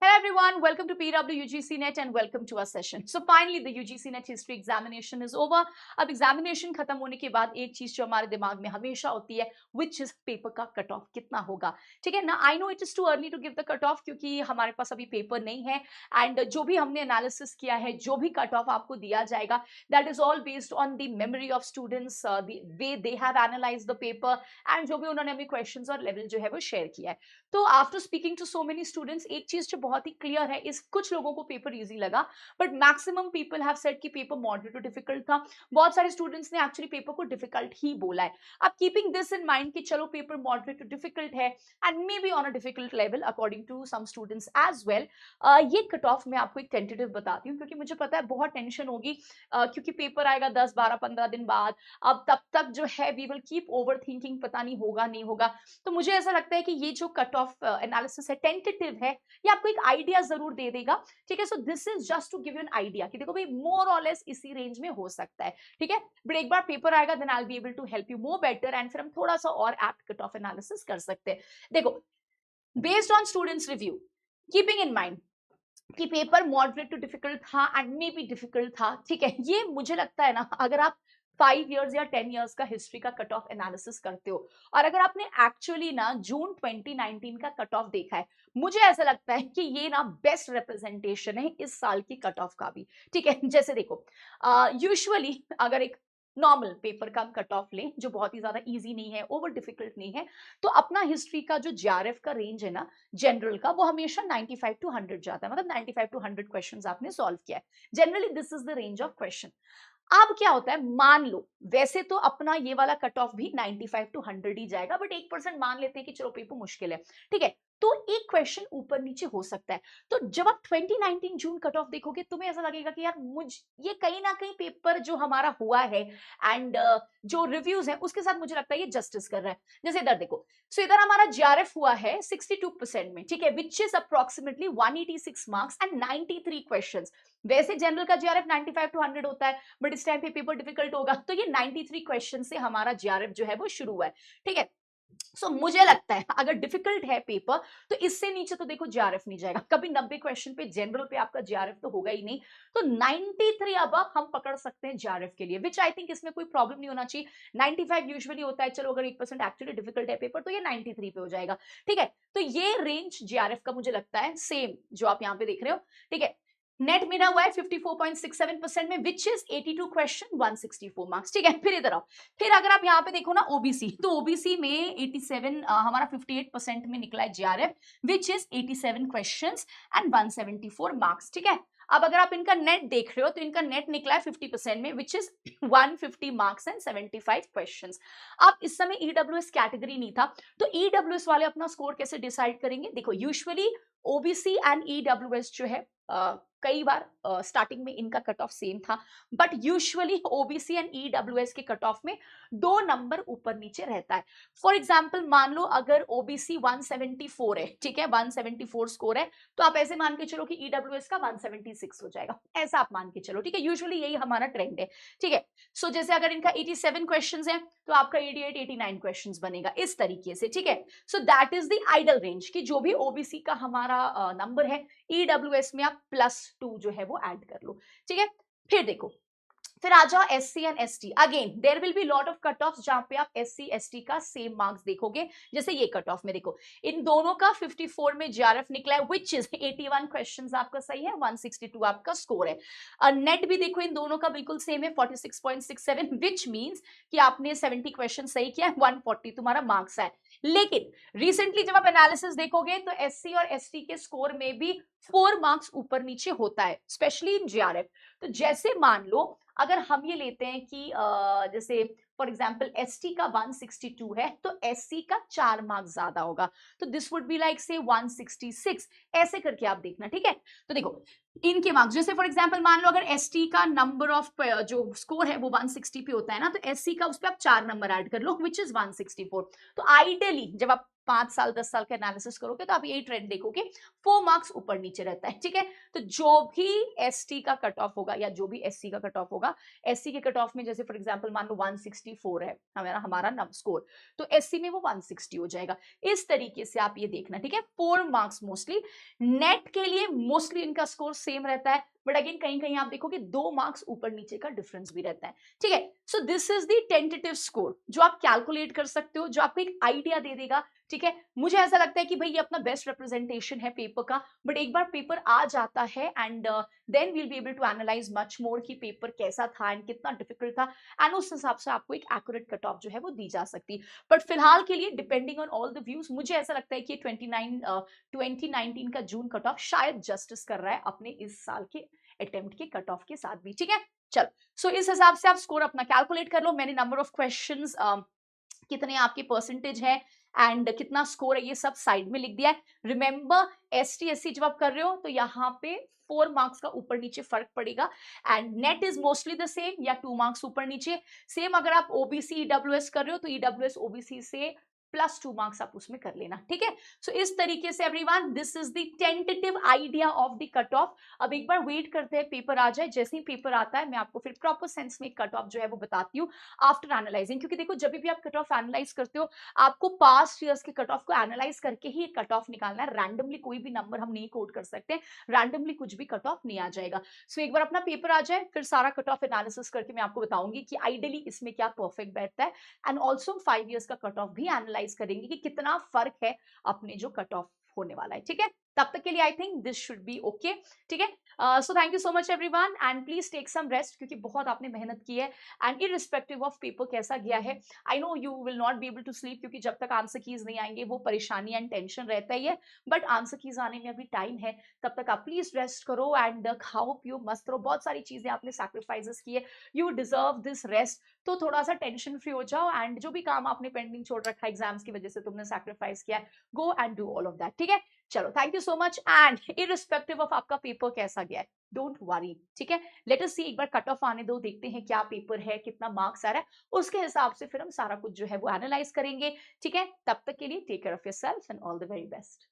Hello everyone, welcome to PW UGC Net and welcome to our session. So finally the UGC Net history examination is over. अब examination खत्म होने के बाद एक चीज जो हमारे दिमाग में हमेशा होती है which is पेपर का कट ऑफ कितना होगा, ठीक है ना. I know it is too early to give the cut off क्योंकि हमारे पास अभी पेपर नहीं है एंड जो भी हमने एनालिसिस किया है, जो भी कट ऑफ आपको दिया जाएगा that is all based on the memory of students, the way they have analysed the paper and जो भी उन्होंने अभी क्वेश्चंस और लेवल जो है वो शेयर किया है. तो after speaking to so many students एक चीज जो बहुत ही क्लियर है, इस कुछ लोगों को पेपर इजी लगा but maximum people have said कि पेपर मॉडरेट टू डिफिकल्ट था. बहुत सारे स्टूडेंट्स ने एक्चुअली पेपर को डिफिकल्ट ही बोला है. अब कीपिंग दिस इन माइंड कि चलो पेपर मॉडरेट टू डिफिकल्ट है and may be on a difficult level according to some students as well, ये कट ऑफ मैं आपको एक टेंटेटिव बताती हूँ क्योंकि मुझे पता है बहुत टेंशन होगी क्योंकि पेपर आएगा 10 12 15 दिन बाद. अब तब तक जो है we will keep over thinking, पता नहीं होगा नहीं होगा. तो मुझे ऐसा लगता है कि ये जो कट ऑफ एनालिसिस है टेंटेटिव है, ये आपको एक आइडिया जरूर दे देगा. ठीक है, so this is just to give you an idea कि देखो भाई मोर और लेस इसी रेंज में हो सकता है. ठीक है, बट एक बार पेपर आएगा then I will be able to help you more better and फिर हम थोड़ा सा और एप्ट कट ऑफ एनालिसिस कर सकते हैं. देखो, based on students review, keeping in mind कि पेपर मॉडरेट टू डिफिकल्ट था एंड मे बी डिफिकल्ट था. ठीक है, ये मुझे लगता है ना, अगर आप 5 इयर्स या 10 इयर्स का हिस्ट्री का कट ऑफ एनालिसिस करते हो और अगर आपने एक्चुअली ना जून 2019 का कट ऑफ देखा है, मुझे ऐसा लगता है कि ये ना बेस्ट रिप्रेजेंटेशन है इस साल की कट ऑफ का भी. ठीक है, जैसे देखो यूजुअली अगर एक नॉर्मल पेपर का हम कट ऑफ लें जो बहुत ही ज्यादा इजी नहीं है, ओवर डिफिकल्ट नहीं है, तो अपना हिस्ट्री का जो जीआरएफ का रेंज है ना जनरल का, वो हमेशा 95 टू 100 जाता है. मतलब 95 टू 100 क्वेश्चंस आपने सॉल्व किया है. Generally this is the range of question. अब क्या होता है, मान लो वैसे तो अपना ये वाला कट ऑफ भी 95 टू 100 ही जाएगा बट 1% मान लेते हैं कि चलो पेपर मुश्किल है. ठीक है, तो एक क्वेश्चन ऊपर नीचे हो सकता है. तो जब आप 2019 जून कट ऑफ देखोगे तुम्हें ऐसा लगेगा कि यार मुझ ये कहीं ना कहीं पेपर जो हमारा हुआ है एंड जो रिव्यूज है उसके साथ मुझे लगता है ये जस्टिस कर रहा है. जैसे इधर देखो, सो इधर हमारा जीआरएफ हुआ है 62% में. ठीक है, which is approximately 186 marks and 93 questions. वैसे जनरल का जीआरएफ 95 टू 100 होता है बट इस टाइम पे पेपर डिफिकल्ट होगा, तो ये 93 क्वेश्चन से हमारा जीआरएफ जो है वो शुरू हुआ है. ठीक है, सो मुझे लगता है अगर डिफिकल्ट है पेपर तो इससे नीचे तो देखो जीआरएफ नहीं जाएगा कभी. 90 क्वेश्चन पे जनरल पे आपका जीआरएफ तो होगा ही नहीं, तो 93 अब हम पकड़ सकते हैं जीआरएफ के लिए, विच आई थिंक इसमें कोई प्रॉब्लम नहीं होना चाहिए. 95 यूजुअली होता है, चलो अगर 1% एक्चुअली डिफिकल्ट है पेपर तो ये 93 पे हो जाएगा. ठीक है, तो ये रेंज जीआरएफ का मुझे लगता है सेम जो आप यहाँ पे देख रहे हो. ठीक है, नेट मिला हुआ है 54.67% में विच इज 82 क्वेश्चन 164 मार्क्स. ठीक है, फिर इधर आओ, फिर अगर आप यहाँ पे देखो ना ओबीसी, तो ओबीसी में 87 हमारा 58% में निकला है GRF which is 87 questions and 174 marks. ठीक है, अब अगर आप इनका नेट देख रहे हो तो इनका नेट निकला है 50% में which is 150 marks and 75 questions. अब इस समय ईडब्ल्यूएस कैटेगरी नहीं था, तो ईडब्ल्यूएस वाले अपना स्कोर कैसे डिसाइड करेंगे. देखो, यूजुअली ओबीसी एंड ईडब्ल्यूएस जो है कई बार स्टार्टिंग में इनका कट ऑफ सेम था but usually OBC and EWS के कट ऑफ में 2 नंबर ऊपर नीचे रहता है. फॉर एग्जांपल मान लो अगर ओबीसी 174 है, ठीक है 174 स्कोर है, तो आप ऐसे मान के चलो कि ईडब्ल्यूएस का 176 हो जाएगा, ऐसा आप मान के चलो. ठीक है, यूजुअली यही हमारा ट्रेंड है. ठीक है, सो जैसे अगर इनका 87 क्वेश्चंस है तो आपका 88 89 क्वेश्चंस बनेगा इस तरीके से. ठीक है, so that is the ideal range कि जो भी ओबीसी का हमारा नंबर है ईडब्ल्यूएस में आप +2 जो है वो ऐड कर लो. ठीक है, फिर देखो, फिर आ जाओ SC and ST. Again there will be lot of cut off जहां पे आप एससी एसटी का सेम मार्क्स देखोगे. जैसे ये कट ऑफ में देखो, इन दोनों का 54 में जीआरएफ निकला है विच इज 81 क्वेश्चंस आपका सही है, 162 आपका स्कोर है. नेट भी देखो इन दोनों का बिल्कुल सेम है 46.67 विच मींस कि आपने 70 क्वेश्चन सही किया है, 140 तुम्हारा मार्क्स है. लेकिन रिसेंटली जब आप एनालिसिस देखोगे तो एससी और एसटी के स्कोर में भी 4 मार्क्स ऊपर नीचे होता है स्पेशली इन जीआरएफ. तो जैसे मान लो अगर हम ये लेते हैं कि जैसे फॉर एग्जाम्पल एसटी का 162 है तो एससी का 4 मार्क्स ज्यादा होगा, तो दिस वुड बी लाइक से 166. ऐसे करके आप देखना. ठीक है, तो देखो इनके मार्क्स, जैसे फॉर एग्जांपल मान लो अगर एसटी का नंबर ऑफ जो स्कोर है वो 160 पे होता है ना, तो एससी का उस पर आप 4 नंबर ऐड कर लो विच इज 164. तो आइडियली जब आप 5 साल 10 साल का एनालिसिस करोगे तो आप यही ट्रेंड देखोगे, 4 मार्क्स ऊपर नीचे रहता है, ठीक है। तो जो भी एसटी का कट ऑफ होगा या जो भी एससी का कट ऑफ होगा, एससी के कट ऑफ में जैसे फॉर एग्जांपल मान लो 164 है हमारा हमारा स्कोर, तो एससी में वो 160 हो जाएगा। इस तरीके से आप ये देखना, ठीक है। 4 मार्क्स मोस्टली, नेट के लिए मोस्टली इनका स्कोर सेम रहता है, बट अगेन कहीं कहीं आप देखोगे 2 मार्क्स ऊपर नीचे का डिफरेंस भी रहता है, ठीक है। So this is the tentative score जो आप कैलकुलेट कर सकते हो, जो आपको एक आइडिया दे देगा, ठीक है। मुझे ऐसा लगता है कि भाई ये अपना बेस्ट रिप्रेजेंटेशन है पेपर का, बट एक बार पेपर आ जाता है and then we'll be able to analyse much more कि पेपर कैसा था एंड कितना डिफिकल्ट था, एंड उस हिसाब से आपको एक एक्यूरेट कट ऑफ जो है वो दी जा सकती है। बट फिलहाल के लिए depending on all the views, मुझे ऐसा लगता है कि 2019 का जून कट ऑफ शायद जस्टिस कर रहा है अपने इस साल के अटेम्प्ट के कट ऑफ के साथ भी, ठीक है। चलो, सो इस हिसाब से आप स्कोर अपना कैलकुलेट कर लो। मैंने नंबर ऑफ क्वेश्चंस, कितने आपके परसेंटेज है एंड कितना स्कोर है, ये सब साइड में लिख दिया है। रिमेंबर, एसटी एससी जब आप कर रहे हो तो यहाँ पे 4 मार्क्स का ऊपर नीचे फर्क पड़ेगा, and net is mostly the same या 2 मार्क्स ऊपर नीचे। सेम अगर आप ओबीसी ईडब्ल्यूएस कर रहे हो तो ईडब्ल्यूएस ओबीसी से +2 मार्क्स आप उसमें कर लेना, ठीक है। सो इस तरीके से everyone, this is the tentative idea of the cut of. अब एक बार वेट करते हैं पेपर आ जाए, जैसे ही पेपर आता है मैं आपको फिर प्रॉपर सेंस में कट ऑफ जो है वो बताती हूँ आफ्टर एनालाइजिंग, क्योंकि देखो जब भी आप कट ऑफ एनालाइज करते हो आपको पास्ट ईयर्स के कट ऑफ को एनालाइज करके ही एक कट ऑफ निकालना है। रैंडमली कोई भी नंबर हम नहीं कोट कर सकते, रैंडमली कुछ भी कट ऑफ नहीं आ जाएगा। सो एक बार अपना पेपर आ जाए फिर सारा कट ऑफ एनालिसिस करके मैं आपको बताऊंगी कि आइडियली इसमें क्या परफेक्ट बैठता है, एंड ऑल्सो 5 ईयर्स का कट ऑफ भी एनालाइज करेंगे कि कितना फर्क है अपने जो कट ऑफ होने वाला है, ठीक है। तब तक के लिए I think this should be okay, ठीक है। So thank you so much everyone, and please take some rest, क्योंकि बहुत आपने मेहनत की है, एंड इररिस्पेक्टिव ऑफ पेपर कैसा गया है, I know you will not be able to sleep, क्योंकि जब तक आंसर कीज नहीं आएंगे वो परेशानी एंड टेंशन रहता ही है, बट आंसर कीज आने में अभी टाइम है। तब तक आप प्लीज रेस्ट करो एंड खाओ पियो मस्त रहो। बहुत सारी चीजें आपने सैक्रिफाइसेस की है, यू डिजर्व दिस रेस्ट। तो थोड़ा सा टेंशन फ्री हो जाओ, एंड जो भी काम आपने पेंडिंग छोड़ रखा है एग्जाम्स की वजह से तुमने सैक्रिफाइस किया है, go and do all of that, ठीक है। चलो, thank you so much, and irrespective of आपका पेपर कैसा गया है, डोंट वरी, ठीक है। लेट अस सी, एक बार कट ऑफ आने दो, देखते हैं क्या पेपर है, कितना मार्क्स आ रहा है, उसके हिसाब से फिर हम सारा कुछ जो है वो एनालाइज करेंगे, ठीक है। तब तक के लिए take care of yourself and all the very best.